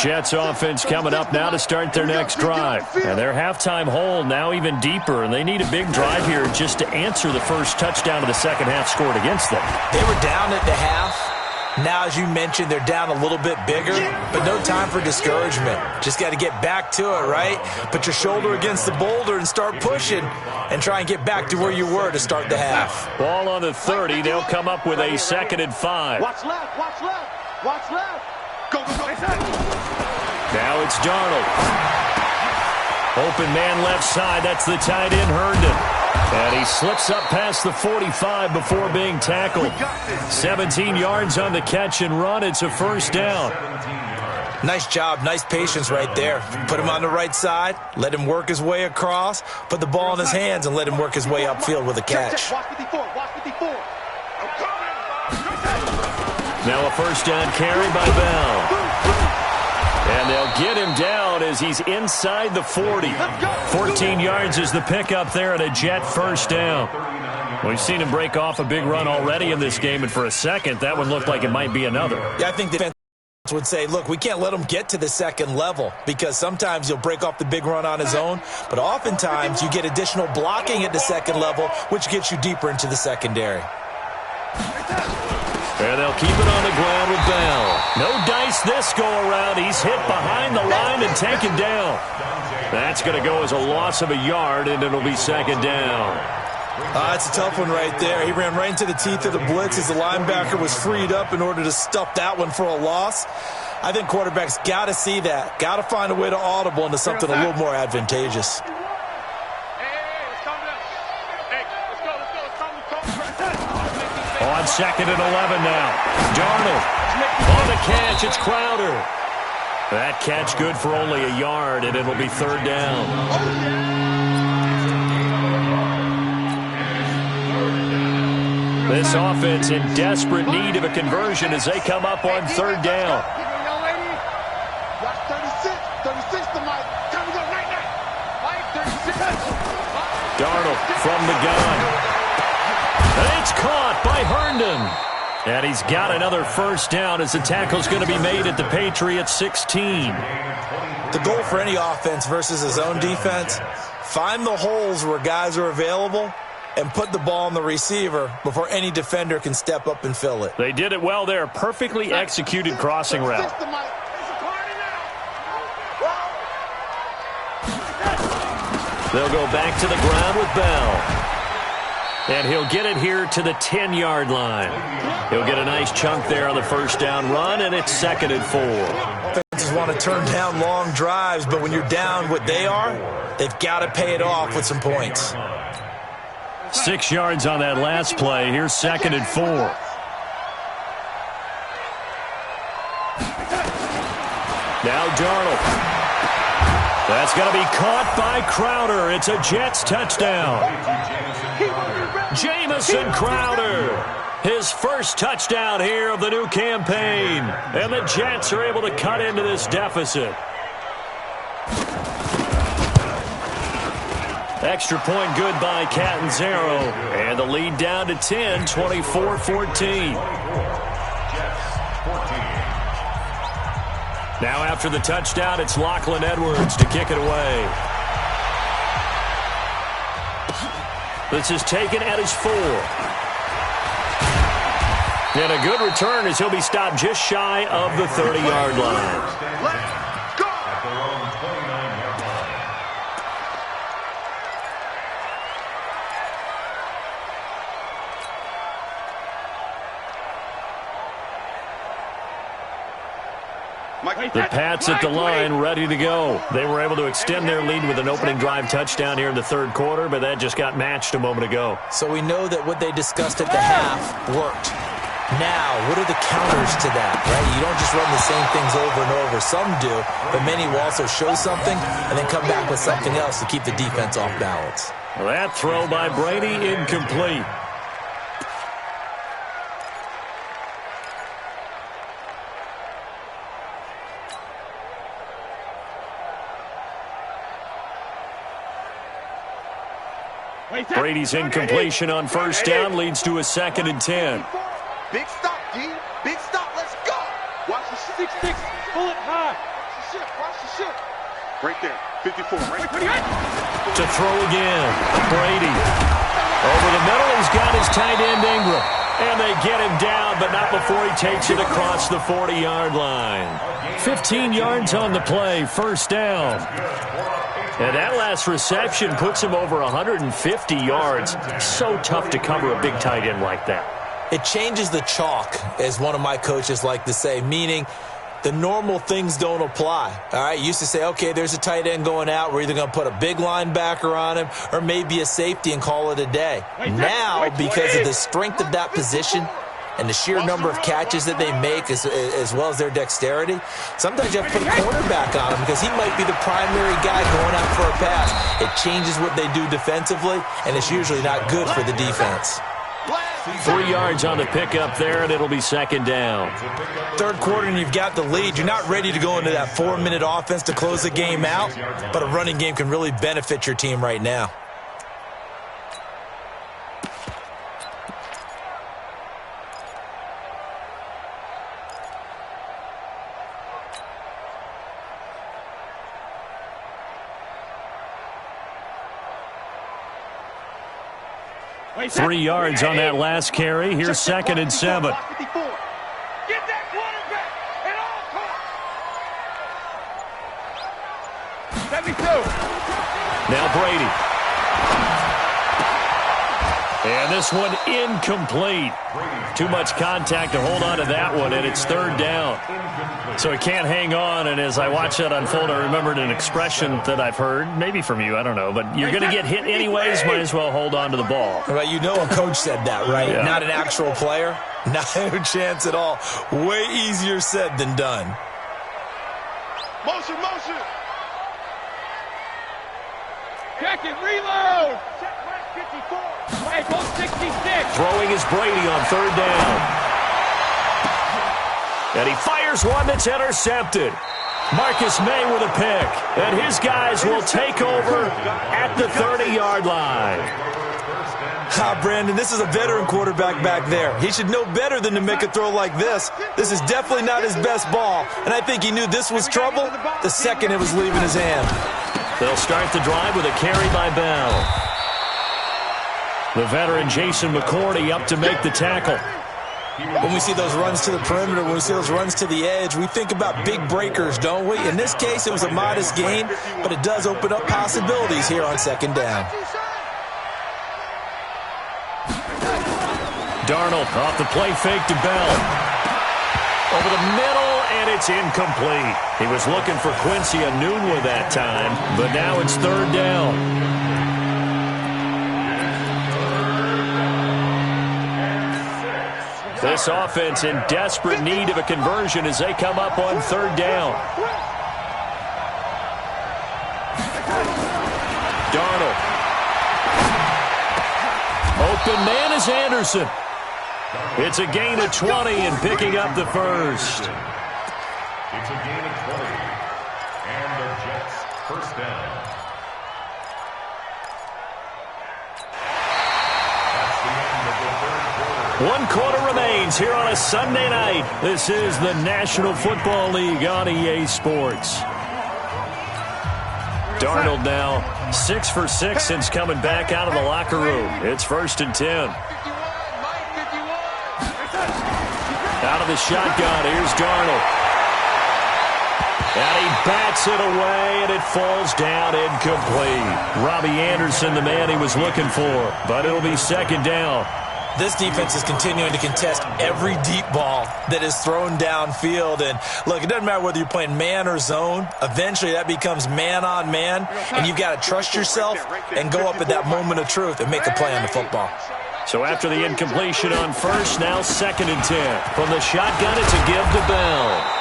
Jets offense coming up now to start their next drive. And their halftime hole now even deeper, and they need a big drive here just to answer the first touchdown of the second half scored against them. They were down at the half. Now, as you mentioned, they're down a little bit bigger, but no time for discouragement. Just got to get back to it, right? Put your shoulder against the boulder and start pushing and try and get back to where you were to start the half. Ball on the 30. They'll come up with a 2nd and 5. Watch left, watch left, watch left. Go, go, go. Now it's Darnold. Open man left side. That's the tight end, Herndon. And he slips up past the 45 before being tackled. 17 yards on the catch and run. It's a first down. Nice job. Nice patience right there. Put him on the right side. Let him work his way across. Put the ball in his hands and let him work his way upfield with a catch. Watch 54, watch 54. Now a first down carry by Bell. And they'll get him down as he's inside the 40. 14 yards is the pickup there and a Jet first down. We've seen him break off a big run already in this game, and for a second, that one looked like it might be another. Yeah, I think the defense would say, look, we can't let him get to the second level because sometimes he'll break off the big run on his own, but oftentimes you get additional blocking at the second level, which gets you deeper into the secondary. And they'll keep it on the ground with Bell. No dice this go-around. He's hit behind the line and taken down. That's going to go as a loss of a yard, and it'll be 2nd down. It's a tough one right there. He ran right into the teeth of the blitz as the linebacker was freed up in order to stuff that one for a loss. I think quarterbacks got to see that. Got to find a way to audible into something a little more advantageous. On 2nd and 11 now. Darnold on the catch. It's Crowder. That catch good for only a yard, and it'll be 3rd down. This offense in desperate need of a conversion as they come up on 3rd down. Watch 36. 36 to Mike. Come go right now. Mike 36. Darnold from the gun. And it's caught by Herndon. And he's got another first down as the tackle's going to be made at the Patriots 16. The goal for any offense versus his own defense, find the holes where guys are available and put the ball on the receiver before any defender can step up and fill it. They did it well there. Perfectly executed crossing route. They'll go back to the ground with Bell. And he'll get it here to the 10-yard line. He'll get a nice chunk there on the first down run, and it's 2nd and 4. Offenses want to turn down long drives, but when you're down what they are, they've got to pay it off with some points. 6 yards on that last play. Here's 2nd and 4. Now Darnold. That's going to be caught by Crowder. It's a Jets touchdown. Jamison Crowder, his first touchdown here of the new campaign. And the Jets are able to cut into this deficit. Extra point good by Catanzaro. And the lead down to 10, 24-14. Now after the touchdown, it's Lachlan Edwards to kick it away. This is taken at his 4. And a good return as he'll be stopped just shy of the 30-yard line. Let's go! The Pats at the line, ready to go. They were able to extend their lead with an opening drive touchdown here in the 3rd quarter, but that just got matched a moment ago. So we know that what they discussed at the half worked. Now, what are the counters to that, right? You don't just run the same things over and over. Some do, but many will also show something and then come back with something else to keep the defense off balance. Well, that throw by Brady incomplete. Brady's incompletion on first down leads to a 2nd and 10. Big stop, D. Big stop. Let's go. Watch the shot. 6'6", pull it high. Watch the shit. Right there, 54. Right there. To throw again, Brady. Over the middle, he's got his tight end Ingram. And they get him down, but not before he takes it across the 40-yard line. 15 yards on the play, first down. And that last reception puts him over 150 yards. So tough to cover a big tight end like that. It changes the chalk, as one of my coaches like to say, meaning the normal things don't apply. All right, you used to say, okay, there's a tight end going out. We're either going to put a big linebacker on him or maybe a safety and call it a day. Now, because of the strength of that position and the sheer number of catches that they make as well as their dexterity, sometimes you have to put a cornerback on him because he might be the primary guy going out for a pass. It changes what they do defensively, and it's usually not good for the defense. 3 yards on the pickup there, and it'll be second down. Third quarter, and you've got the lead. You're not ready to go into that 4-minute offense to close the game out, but a running game can really benefit your team right now. Wait, 3 yards on that last carry. Here's second and 7. Get that quarterback at all costs. 72. Now Brady. And this one incomplete. Too much contact to hold on to that one, and it's third down. So he can't hang on, and as I watch that unfold, I remembered an expression that I've heard, maybe from you, I don't know, but you're going to get hit anyways, might as well hold on to the ball. Well, you know a coach said that, right? Yeah. Not an actual player. Not a chance at all. Way easier said than done. Motion. Check it, reload. Check 54. Hey, go 66. Throwing is Brady on third down. And he fires one that's intercepted. Marcus May with a pick. And his guys will take over at the 30-yard line. Brandon, this is a veteran quarterback back there. He should know better than to make a throw like this. This is definitely not his best ball. And I think he knew this was trouble the second it was leaving his hand. They'll start the drive with a carry by Bell. The veteran Jason McCourty up to make the tackle. When we see those runs to the perimeter, when we see those runs to the edge, we think about big breakers, don't we? In this case, it was a modest gain, but it does open up possibilities here on second down. Darnold off the play fake to Bell. Over the middle, and it's incomplete. He was looking for Quincy Enunwa that time, but now it's third down. This offense in desperate need of a conversion as they come up on third down. Darnold. Open man is Anderson. It's a gain of 20 and picking up the first. It's a gain of 20. And the Jets first down. That's the end of the third quarter. 1 quarter remains here on a Sunday night. This is the National Football League on EA Sports. Darnold now 6 for 6 since coming back out of the locker room. It's first and 10. Out of the shotgun, here's Darnold. And he bats it away, and it falls down incomplete. Robbie Anderson, the man he was looking for, but it'll be second down. This defense is continuing to contest every deep ball that is thrown downfield. And, look, it doesn't matter whether you're playing man or zone. Eventually, that becomes man-on-man, and you've got to trust yourself and go up at that moment of truth and make a play on the football. So after the incompletion on first, now second and 10. From the shotgun, it's a give to Bell.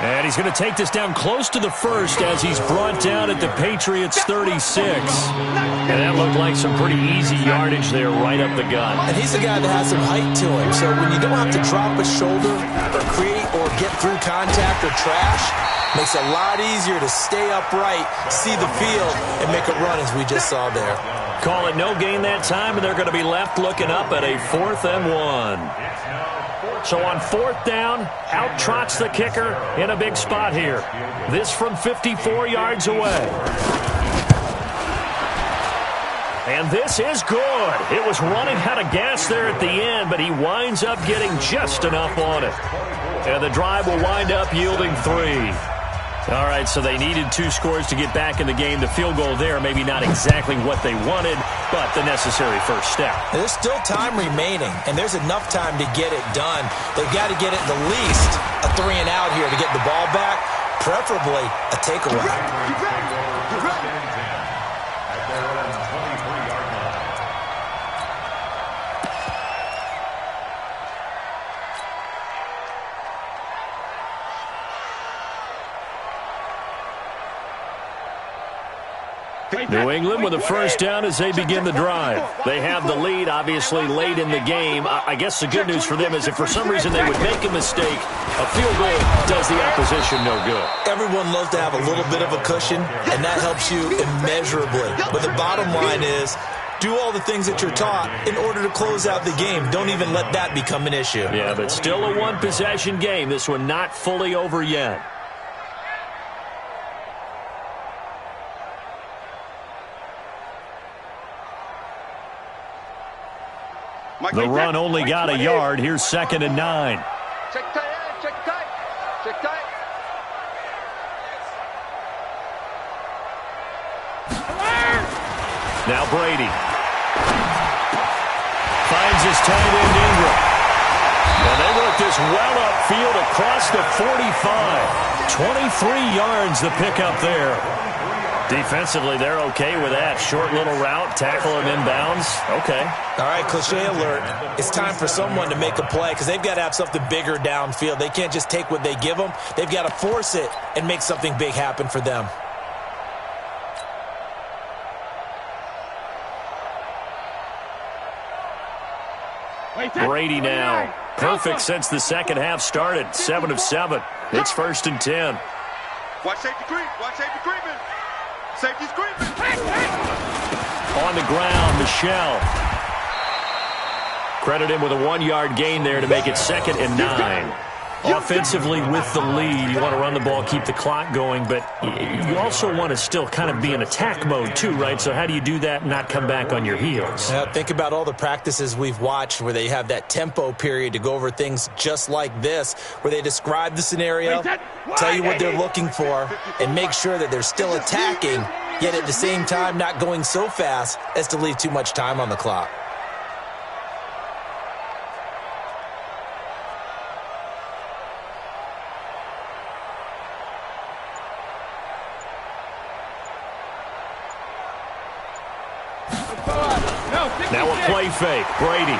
And he's going to take this down close to the first as he's brought down at the Patriots' 36. And that looked like some pretty easy yardage there right up the gut. And he's a guy that has some height to him. So when you don't have to drop a shoulder or create or get through contact or trash, makes it a lot easier to stay upright, see the field, and make a run as we just saw there. Call it no gain that time, and they're going to be left looking up at a 4th and 1. So on 4th down, out trots the kicker in a big spot here. This from 54 yards away. And this is good. It was running out of gas there at the end, but he winds up getting just enough on it. And the drive will wind up yielding 3. All right, so they needed 2 scores to get back in the game. The field goal there, maybe not exactly what they wanted, but the necessary first step. There's still time remaining, and there's enough time to get it done. They've got to get it the least a 3 and out here to get the ball back, preferably a takeaway. New England with a first down as they begin the drive. They have the lead, obviously, late in the game. I guess the good news for them is if for some reason they would make a mistake, a field goal does the opposition no good. Everyone loves to have a little bit of a cushion, and that helps you immeasurably. But the bottom line is, do all the things that you're taught in order to close out the game. Don't even let that become an issue. Yeah, but still a one-possession game. This one not fully over yet. The run only got a yard. Here's 2nd and 9. Check tight, check tight, check tight. Now Brady. Finds his tight end Ingram. And they work this well upfield across the 45. 23 yards the pickup there. Defensively, they're okay with that. Short little route, tackle him inbounds. Okay. All right, cliche alert. It's time for someone to make a play because they've got to have something bigger downfield. They can't just take what they give them. They've got to force it and make something big happen for them. Brady now. Perfect since the second half started. 7 of 7. It's 1st and 10. Watch safety creep. Watch safety creeping. Safety's creeping. On the ground, Michelle. Credit him with a 1-yard gain there to make it 2nd and 9. Offensively with the lead, you want to run the ball, keep the clock going, but you also want to still kind of be in attack mode too, right? So how do you do that and not come back on your heels? Think about all the practices we've watched where they have that tempo period to go over things just like this, where they describe the scenario, tell you what they're looking for, and make sure that they're still attacking, yet at the same time not going so fast as to leave too much time on the clock. Now a play fake. Brady.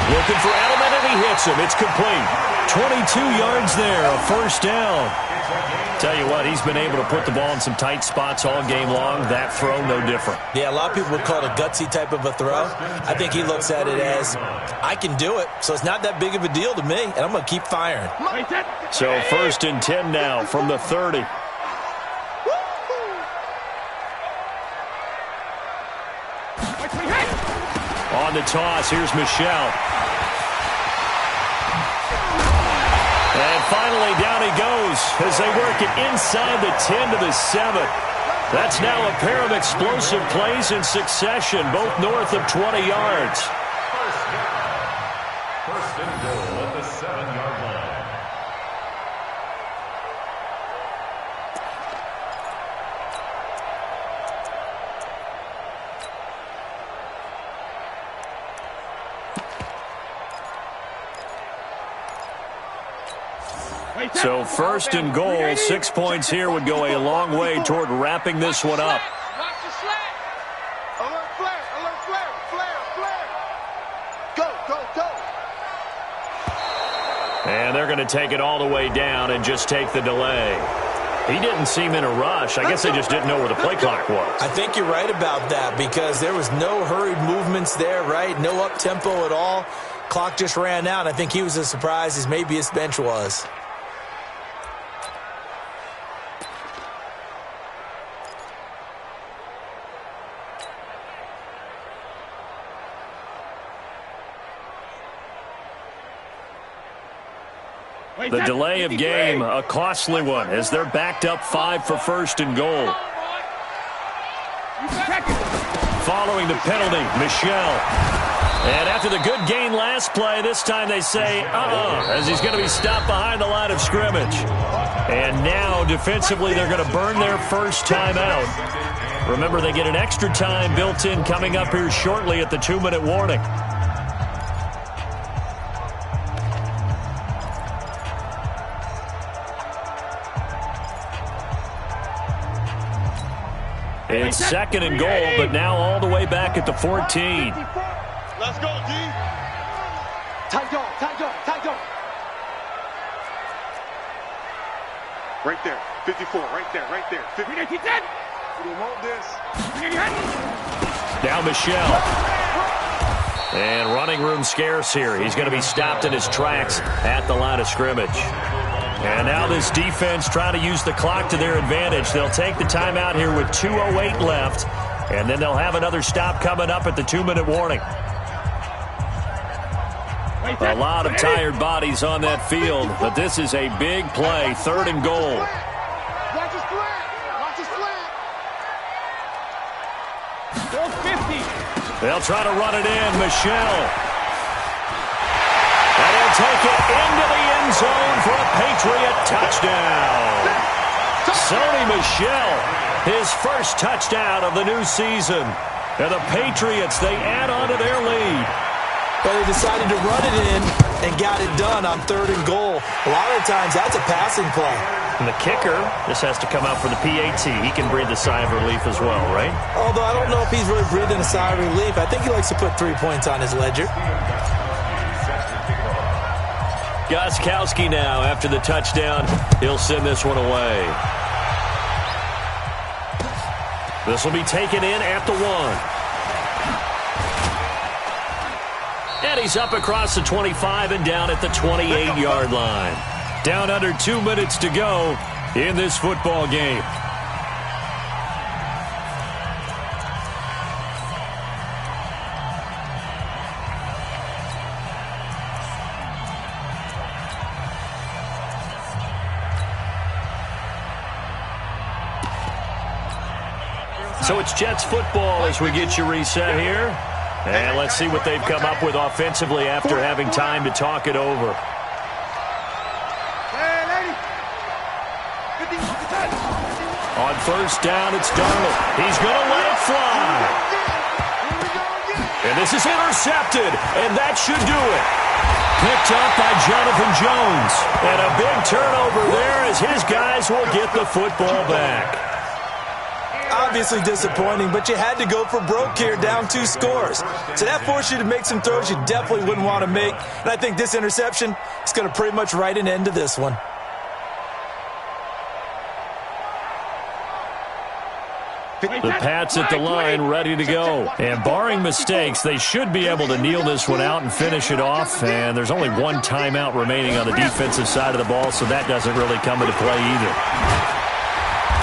Looking for Edelman, and he hits him. It's complete. 22 yards there, a first down. Tell you what, he's been able to put the ball in some tight spots all game long. That throw, no different. Yeah, a lot of people would call it a gutsy type of a throw. I think he looks at it as, I can do it, so it's not that big of a deal to me, and I'm going to keep firing. So 1st and 10 now from the 30. On the toss, here's Michelle. And finally, down he goes as they work it inside the 10 to the 7. That's now a pair of explosive plays in succession, both north of 20 yards. First and goal at the 7-yard line. So 1st and goal, 6 points here would go a long way toward wrapping this one up. Watch the slack. Alert flare, alert flare, flare, flare. Go, go, go. And they're going to take it all the way down and just take the delay. He didn't seem in a rush. I guess they just didn't know where the play clock was. I think you're right about that because there was no hurried movements there, right? No up-tempo at all. Clock just ran out. I think he was as surprised as maybe his bench was. The delay of game, a costly one, as they're backed up 5 for first and goal. Following the penalty, Michel. And after the good gain last play, this time they say, as he's going to be stopped behind the line of scrimmage. And now, defensively, they're going to burn their first timeout. Remember, they get an extra time built in coming up here shortly at the 2-minute warning. It's second and goal, but now all the way back at the 14. Let's go, D. Tight dog. Right there, 54, right there. 50. We want this. Now Michel. And running room scarce here. He's going to be stopped in his tracks at the line of scrimmage. And now this defense trying to use the clock to their advantage. They'll take the timeout here with 2:08 left, and then they'll have another stop coming up at the 2-minute warning. A lot of tired bodies on that field, but this is a big play, 3rd and goal. Watch his flat. Go 50. They'll try to run it in. Michel. And he'll take it into the end zone for a Patriot touchdown. Sony Michel, his first touchdown of the new season. And the Patriots, they add on to their lead. But they decided to run it in and got it done on 3rd and goal. A lot of times, that's a passing play. And the kicker, this has to come out for the PAT. He can breathe a sigh of relief as well, right? Although I don't know if he's really breathing a sigh of relief. I think he likes to put 3 points on his ledger. Gostkowski now, after the touchdown, he'll send this one away. This will be taken in at the 1. And he's up across the 25 and down at the 28-yard line. Down under 2 minutes to go in this football game. So it's Jets football as we get you reset here. And let's see what they've come up with offensively after having time to talk it over. On first down, it's Darnold. He's going to let it fly. And this is intercepted, and that should do it. Picked up by Jonathan Jones. And a big turnover there as his guys will get the football back. Obviously disappointing, but you had to go for broke here, down 2 scores. So that forced you to make some throws you definitely wouldn't want to make. And I think this interception is going to pretty much write an end to this one. The Pats at the line, ready to go. And barring mistakes, they should be able to kneel this one out and finish it off. And there's only 1 timeout remaining on the defensive side of the ball, so that doesn't really come into play either.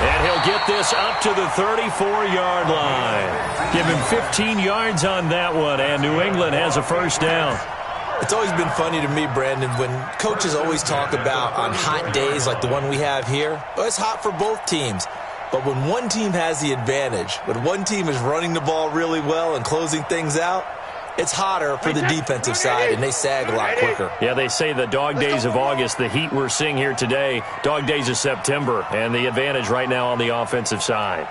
And he'll get this up to the 34-yard line. Give him 15 yards on that one, and New England has a first down. It's always been funny to me, Brandon, when coaches always talk about on hot days like the one we have here, well, it's hot for both teams. But when one team has the advantage, when one team is running the ball really well and closing things out, it's hotter for the defensive side, and they sag a lot quicker. Yeah, they say the dog days of August, the heat we're seeing here today, dog days of September, and the advantage right now on the offensive side.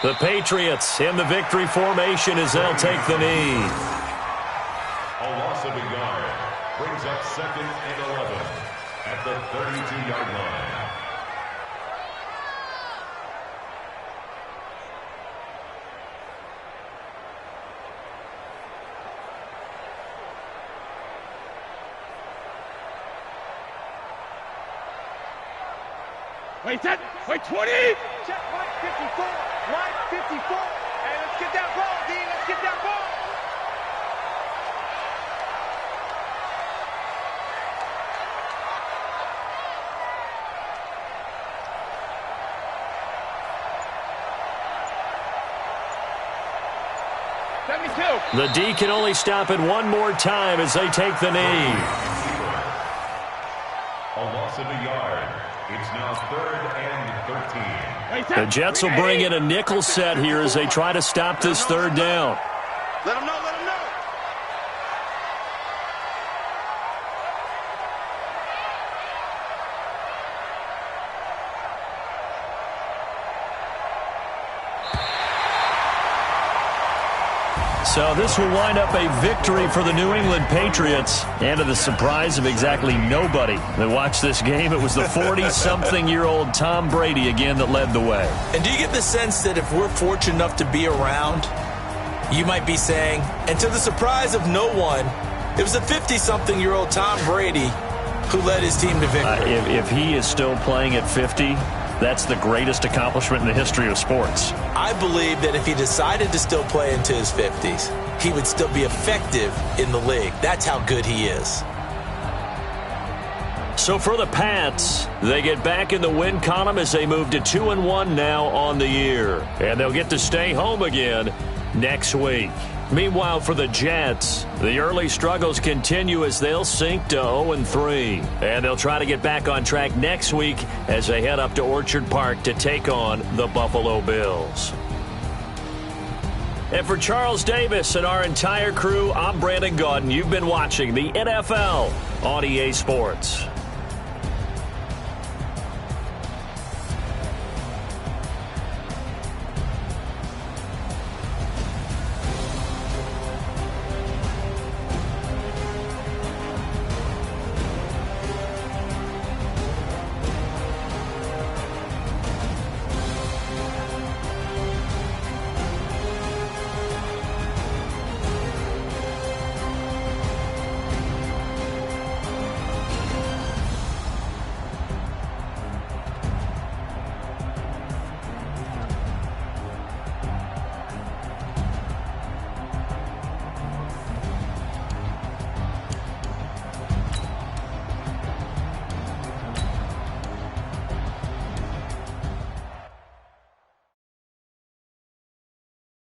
The Patriots in the victory formation as they'll take the knee. A loss of a yard brings up 2nd and 11 at the 32-yard line. Wait, 20. Check, line 54. Line 54. Hey, let's get that ball, D. Let's get that ball. 72. The D can only stop it one more time as they take the knee. A loss of a yard. It's now 3rd and 13. The Jets will bring in a nickel set here as they try to stop this 3rd down. Let him know, let him know. So this will wind up a victory for the New England Patriots. And to the surprise of exactly nobody that watched this game, it was the 40-something-year-old Tom Brady again that led the way. And do you get the sense that if we're fortunate enough to be around, you might be saying, and to the surprise of no one, it was the 50-something-year-old Tom Brady who led his team to victory. If he is still playing at 50, that's the greatest accomplishment in the history of sports. I believe that if he decided to still play into his 50s, he would still be effective in the league. That's how good he is. So for the Pats, they get back in the win column as they move to 2-1 now on the year. And they'll get to stay home again next week. Meanwhile, for the Jets, the early struggles continue as they'll sink to 0-3. And they'll try to get back on track next week as they head up to Orchard Park to take on the Buffalo Bills. And for Charles Davis and our entire crew, I'm Brandon Gaudin. You've been watching the NFL on EA Sports.